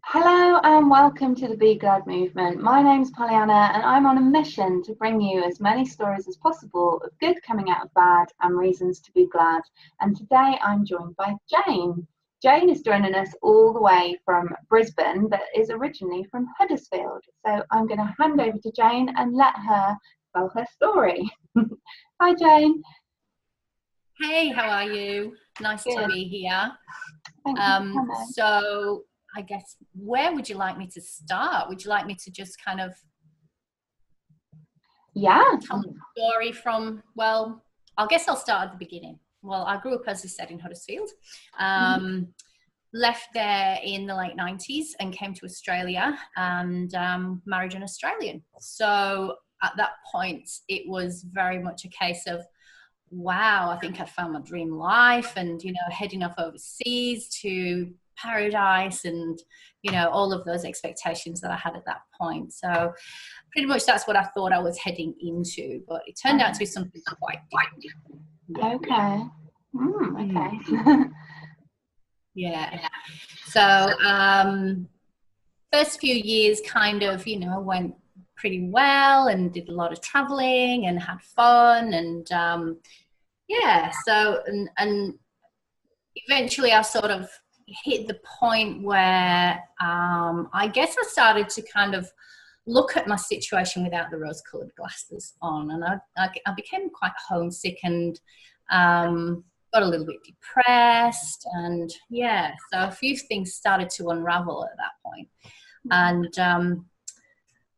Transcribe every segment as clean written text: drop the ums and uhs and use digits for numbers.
Hello and welcome to the Be Glad movement. My name's Pollyanna and I'm on a mission to bring you as many stories as possible of good coming out of bad and reasons to be glad. And today I'm joined by Jane. Jane is joining us all the way from Brisbane, but is originally from Huddersfield. So I'm going to hand over to Jane and let her tell her story. Hi, Jane. Hey, how are you? Nice to Good. be here. Thank you for coming. So I guess, where would you like me to start? Would you like me to just kind of tell the story from, well, I guess I'll start at the beginning. Well, I grew up, as I said, in Huddersfield. Left there in the late 90s and came to Australia and married an Australian. So at that point, it was very much a case of, wow, I think I found my dream life, and, heading off overseas to paradise and, all of those expectations that I had at that point. So pretty much that's what I thought I was heading into, but it turned out to be something quite different. Okay. Okay. Yeah. So first few years kind of, went pretty well and did a lot of traveling and had fun and and eventually I sort of hit the point where I guess I started to kind of look at my situation without the rose-colored glasses on, and I became quite homesick and got a little bit depressed, and so a few things started to unravel at that point. And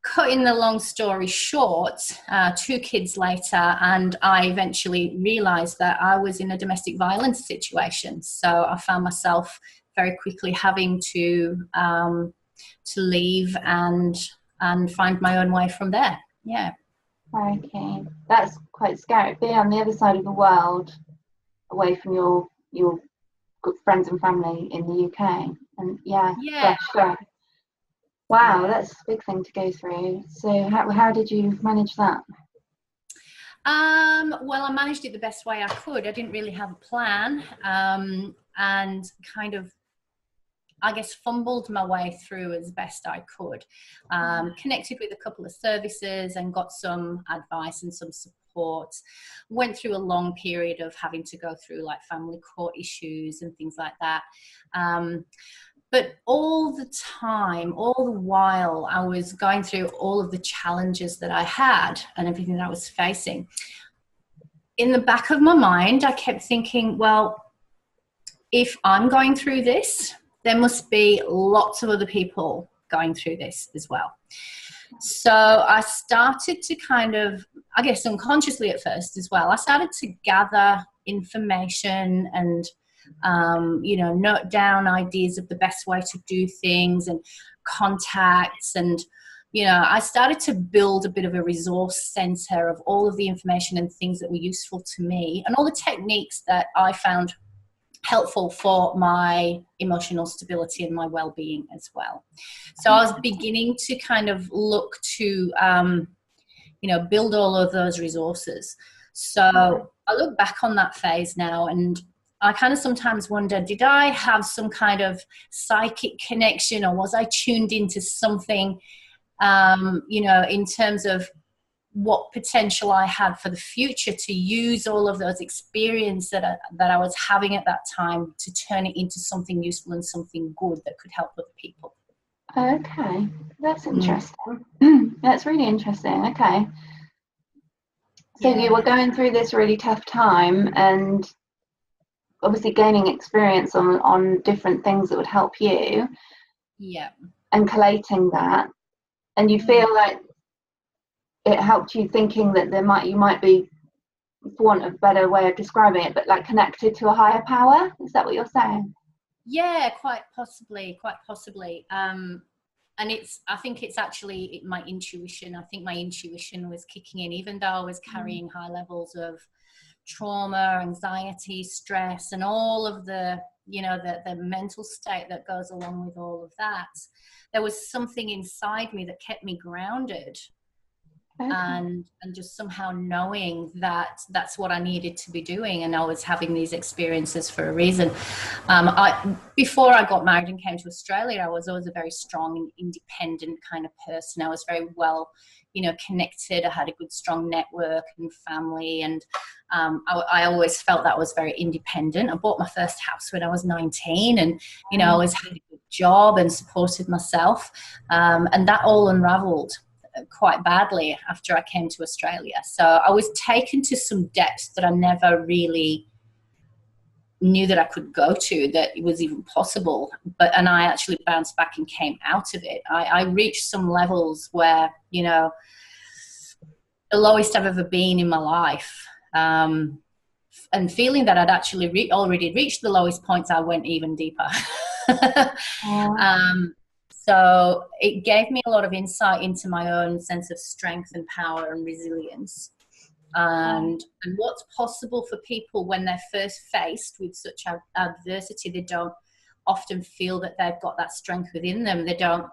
cutting the long story short, 2 kids later, and I eventually realised that I was in a domestic violence situation. So I found myself very quickly having to leave and find my own way from there. Yeah. Okay, that's quite scary. Being on the other side of the world, away from your good friends and family in the UK, and fresh. Wow, that's a big thing to go through. So how did you manage that? Well, I managed it the best way I could. I didn't really have a plan, and kind of, I guess, fumbled my way through as best I could. Connected with a couple of services and got some advice and some support. Went through a long period of having to go through like family court issues and things like that. But all the time, all the while I was going through all of the challenges that I had and everything that I was facing, in the back of my mind, I kept thinking, well, if I'm going through this, there must be lots of other people going through this as well. So I started to kind of, I guess unconsciously at first as well, I started to gather information and note down ideas of the best way to do things and contacts, and I started to build a bit of a resource center of all of the information and things that were useful to me and all the techniques that I found helpful for my emotional stability and my well-being as well. So I was beginning to kind of look to build all of those resources. So I look back on that phase now, and I kind of sometimes wonder, did I have some kind of psychic connection, or was I tuned into something, in terms of what potential I had for the future to use all of those experiences that I was having at that time to turn it into something useful and something good that could help other people. Okay, that's interesting. That's really interesting. Okay. So you were going through this really tough time and obviously gaining experience on different things that would help you. Yeah. And collating that. And you feel like it helped you thinking that you might be, for want of a better way of describing it, but like connected to a higher power. Is that what you're saying? Yeah, quite possibly. And I think it's actually my intuition. I think my intuition was kicking in, even though I was carrying high levels of trauma, anxiety, stress, and all of the mental state that goes along with all of that. There was something inside me that kept me grounded. Okay. and just somehow knowing that that's what I needed to be doing, and I was having these experiences for a reason. Before I got married and came to Australia, I was always a very strong and independent kind of person. I was very well, connected. I had a good, strong network and family, and I always felt that I was very independent. I bought my first house when I was 19, and I always had a good job and supported myself, and that all unraveled quite badly after I came to Australia. So I was taken to some depths that I never really knew that I could go to, that it was even possible. And I actually bounced back and came out of it. I reached some levels where, the lowest I've ever been in my life. And feeling that I'd actually already reached the lowest points, I went even deeper. So it gave me a lot of insight into my own sense of strength and power and resilience, and what's possible for people when they're first faced with such adversity. They don't often feel that they've got that strength within them. They don't,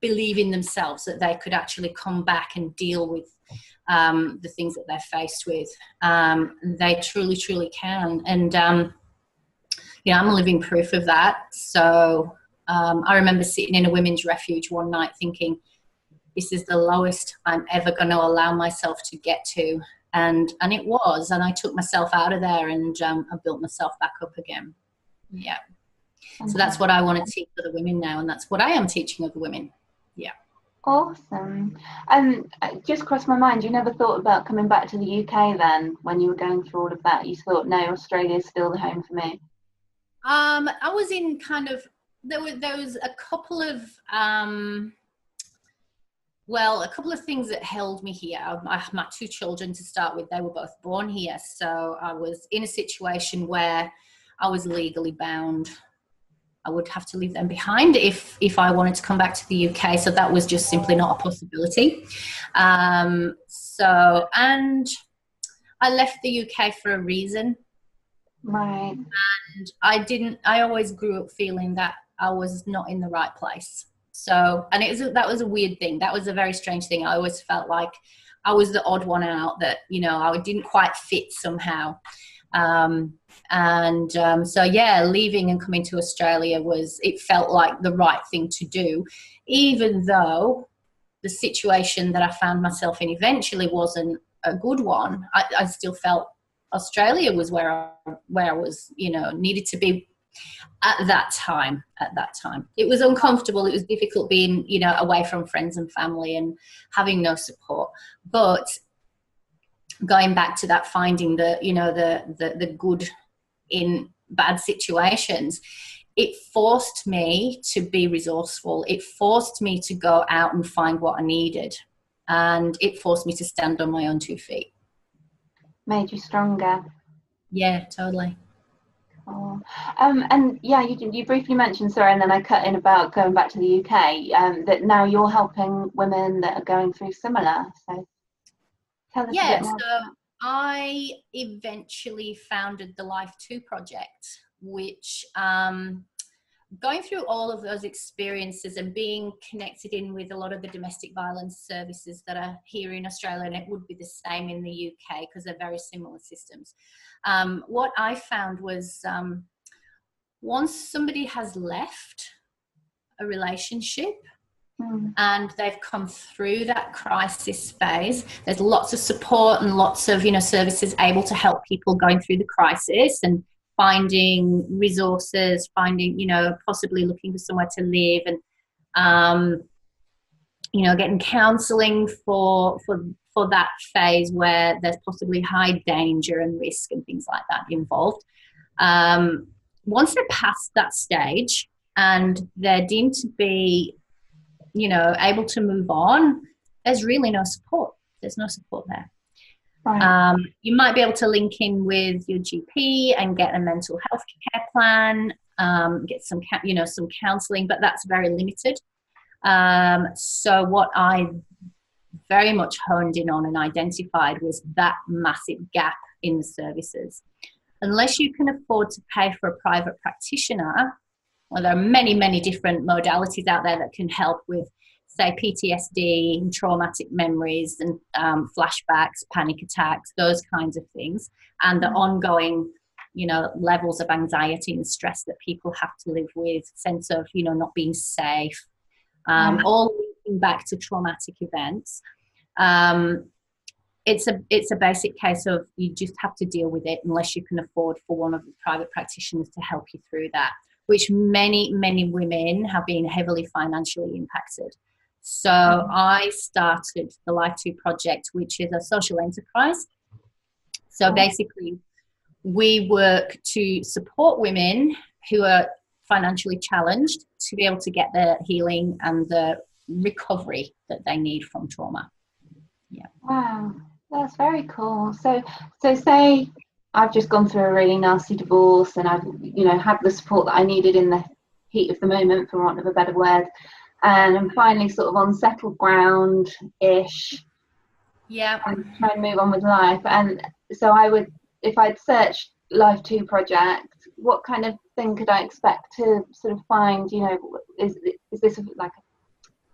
believe in themselves that they could actually come back and deal with the things that they're faced with. They truly, truly can. And, I'm a living proof of that. So I remember sitting in a women's refuge one night thinking, this is the lowest I'm ever going to allow myself to get to. And it was. And I took myself out of there, and I built myself back up again. Yeah. So that's what I want to teach other women now. And that's what I am teaching other women. Yeah. Awesome. Just crossed my mind, you never thought about coming back to the UK then when you were going through all of that? You thought, no, Australia's still the home for me? I was in kind of, there was a couple of a couple of things that held me here. My two children, to start with, they were both born here, so I was in a situation where I was legally bound. I would have to leave them behind if I wanted to come back to the UK, so that was just simply not a possibility. And I left the UK for a reason. Right. And I always grew up feeling that I was not in the right place. So, and that was a weird thing. That was a very strange thing. I always felt like I was the odd one out, that, I didn't quite fit somehow. Leaving and coming to Australia it felt like the right thing to do, even though the situation that I found myself in eventually wasn't a good one. I still felt Australia was where I was, needed to be at that time. It was uncomfortable. It was difficult being, away from friends and family and having no support. But going back to that, finding the good in bad situations, it forced me to be resourceful. It forced me to go out and find what I needed. And it forced me to stand on my own 2 feet. Made you stronger. Yeah, totally. Oh. And yeah, you briefly mentioned, sorry, and then I cut in about going back to the UK, that now you're helping women that are going through similar. So tell us a bit more. So I eventually founded the Life 2 project, which going through all of those experiences and being connected in with a lot of the domestic violence services that are here in Australia, and it would be the same in the UK because they're very similar systems. What I found was once somebody has left a relationship and they've come through that crisis phase, there's lots of support and lots of, services able to help people going through the crisis and finding resources, possibly looking for somewhere to live, and getting counselling for that phase where there's possibly high danger and risk and things like that involved. Once they're past that stage and they're deemed to be, able to move on, there's really no support. There's no support there. Right. You might be able to link in with your GP and get a mental health care plan, get some counselling, but that's very limited. So what I very much honed in on and identified was that massive gap in the services. Unless you can afford to pay for a private practitioner, well, there are many, many different modalities out there that can help with say PTSD and traumatic memories and flashbacks, panic attacks, those kinds of things, and the ongoing, levels of anxiety and stress that people have to live with, sense of, not being safe, all linking back to traumatic events. It's a basic case of you just have to deal with it unless you can afford for one of the private practitioners to help you through that, which many, many women have been heavily financially impacted. So I started the Life 2 project, which is a social enterprise. So basically, we work to support women who are financially challenged to be able to get the healing and the recovery that they need from trauma. Yeah. Wow, that's very cool. So say I've just gone through a really nasty divorce and I've, had the support that I needed in the heat of the moment, for want of a better word, and I'm finally sort of on settled ground-ish. Yeah. And try and move on with life. And so I would, if I'd searched Life 2 project, what kind of thing could I expect to sort of find? Is this like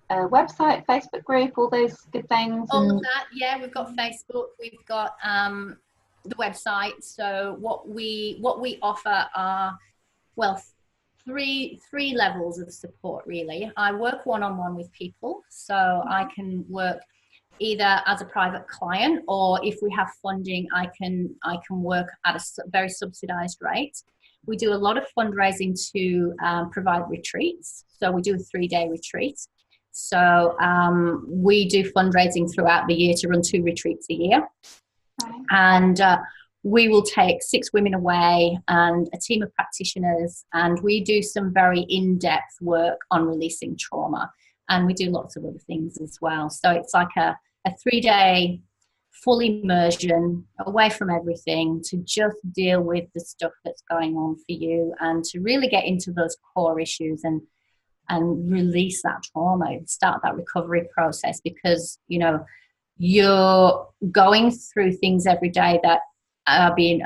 a website, Facebook group, all those good things? All of that, yeah. We've got Facebook, we've got the website. So what we offer are, well, three levels of support, really. I work one-on-one with people, so I can work either as a private client, or if we have funding, I can work at a very subsidized rate. We do a lot of fundraising to provide retreats. So we do a 3-day retreat. So we do fundraising throughout the year to run 2 retreats a year. Right. And we will take 6 women away and a team of practitioners, and we do some very in-depth work on releasing trauma. And we do lots of other things as well. So it's like a 3-day full immersion away from everything to just deal with the stuff that's going on for you, and to really get into those core issues and release that trauma and start that recovery process, because you're going through things every day that are being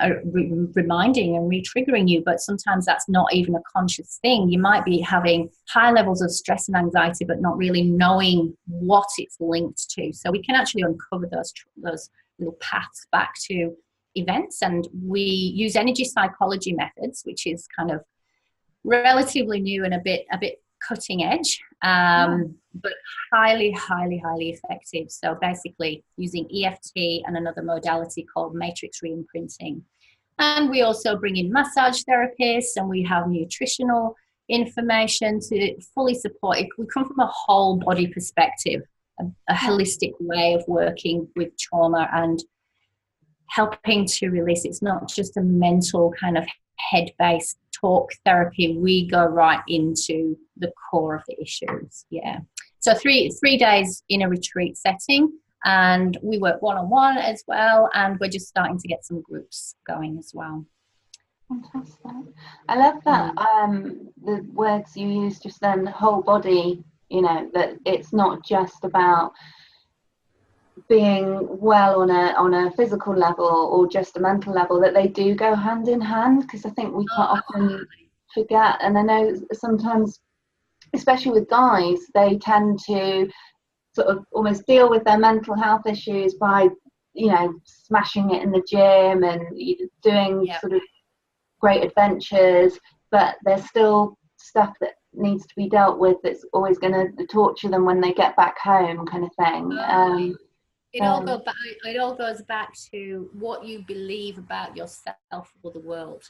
reminding and re-triggering you, but sometimes that's not even a conscious thing. You might be having high levels of stress and anxiety but not really knowing what it's linked to. So we can actually uncover those little paths back to events, and we use energy psychology methods, which is kind of relatively new and a bit cutting edge, but highly effective. So basically using EFT and another modality called matrix reimprinting. And we also bring in massage therapists, and we have nutritional information to fully support it. We come from a whole body perspective, a holistic way of working with trauma and helping to release. It's not just a mental kind of head-based talk therapy. We go right into the core of the issues. Yeah. So three days in a retreat setting, and we work one-on-one as well, and we're just starting to get some groups going as well. Fantastic. I love that the words you used just then, whole body, that it's not just about being well on a physical level or just a mental level, that they do go hand in hand, because I think we quite often forget. And I know sometimes, especially with guys, they tend to sort of almost deal with their mental health issues by smashing it in the gym and doing sort of great adventures, but there's still stuff that needs to be dealt with that's always going to torture them when they get back home, kind of thing. It all goes back to what you believe about yourself or the world,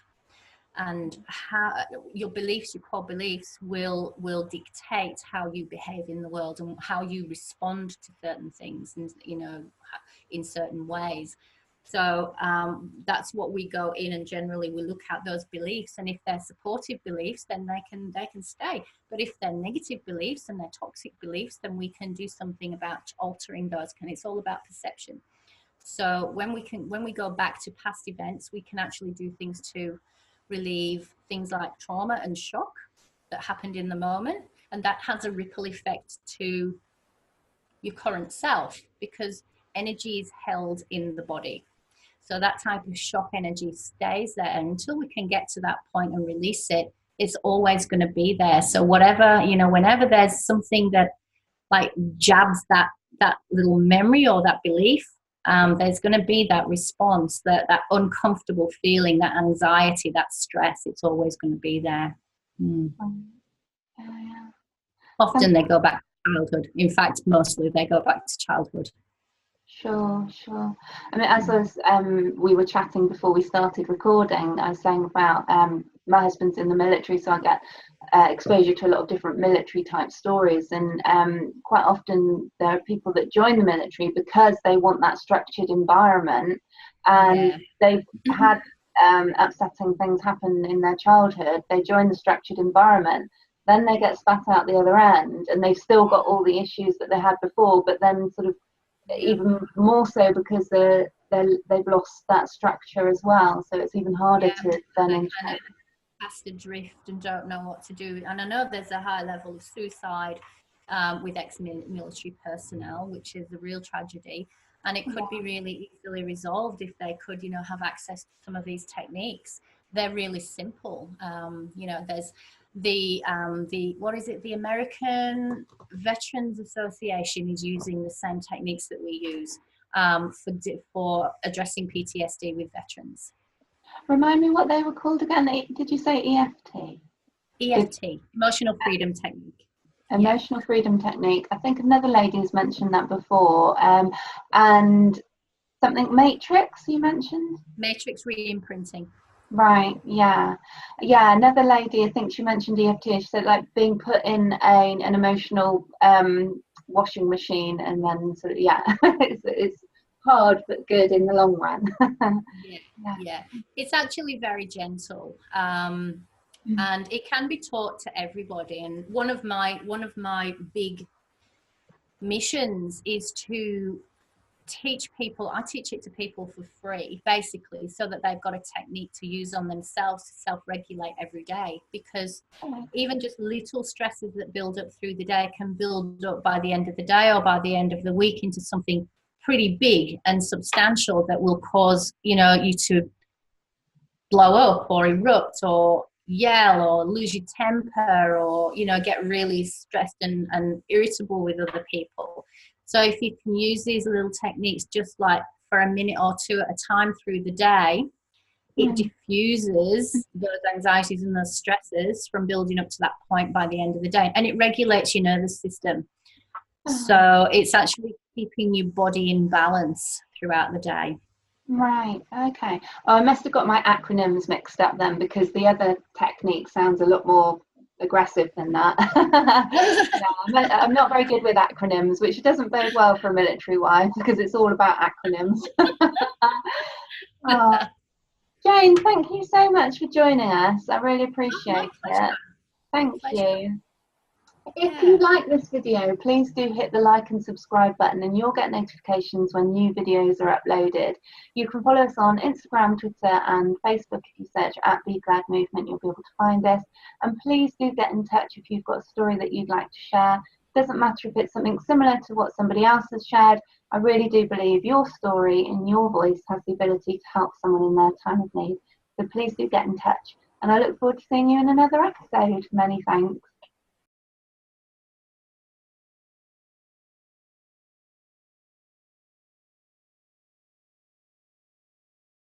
and how your beliefs, your core beliefs, will dictate how you behave in the world and how you respond to certain things, and in certain ways. So that's what we go in, and generally we look at those beliefs, and if they're supportive beliefs, then they can stay. But if they're negative beliefs and they're toxic beliefs, then we can do something about altering those. And it's all about perception. So when we go back to past events, we can actually do things to relieve things like trauma and shock that happened in the moment, and that has a ripple effect to your current self, because energy is held in the body. So that type of shock energy stays there, and until we can get to that point and release it, it's always going to be there. So whenever there's something that like jabs that little memory or that belief, there's going to be that response, that uncomfortable feeling, that anxiety, that stress. It's always going to be there. Yeah. Often they go back to childhood. In fact, mostly they go back to childhood. Sure. I mean, as I was, we were chatting before we started recording, I was saying about my husband's in the military, so I get exposure to a lot of different military type stories, and quite often there are people that join the military because they want that structured environment, and they've had upsetting things happen in their childhood. They join the structured environment, then they get spat out the other end, and they've still got all the issues that they had before, but then sort of even more so because they've lost that structure as well, so it's even harder to then integrate. Past adrift and don't know what to do. And I know there's a high level of suicide with ex-military personnel, which is a real tragedy, and it could be really easily resolved if they could, you know, have access to some of these techniques. They're really simple. You know, there's the what is it, the American Veterans Association is using the same techniques that we use for addressing PTSD with veterans. Remind me what they were called again. Did you say EFT? EFT, Emotional Freedom Technique. Emotional Freedom Technique. I think another lady has mentioned that before. And something Matrix you mentioned? Matrix re-imprinting. Right, yeah. Another lady, I think she mentioned EFT. She said like being put in an emotional washing machine, and then sort of it's hard but good in the long run. Yeah. It's actually very gentle, and it can be taught to everybody. And one of my big missions is to teach people. I teach it to people for free, basically, so that they've got a technique to use on themselves to self-regulate every day, because even just little stresses that build up through the day can build up by the end of the day or by the end of the week into something pretty big and substantial that will cause, you know, you to blow up or erupt or yell or lose your temper or, you know, get really stressed and irritable with other people. So if you can use these little techniques just like for a minute or two at a time through the day, it diffuses those anxieties and those stresses from building up to that point by the end of the day, and it regulates your nervous system. So it's actually keeping your body in balance throughout the day. Right, okay. Oh, I must have got my acronyms mixed up then, because the other technique sounds a lot more aggressive than that. I'm not very good with acronyms, which doesn't bode well for a military wife, because it's all about acronyms. Jane, thank you so much for joining us. I really appreciate it. Thank you. If you like this video, please do hit the like and subscribe button, and you'll get notifications when new videos are uploaded. You can follow us on Instagram, Twitter and Facebook. If you search at Be Glad Movement, you'll be able to find us. And please do get in touch if you've got a story that you'd like to share. Doesn't matter if it's something similar to what somebody else has shared. I really do believe your story and your voice has the ability to help someone in their time of need. So please do get in touch. And I look forward to seeing you in another episode. Many thanks.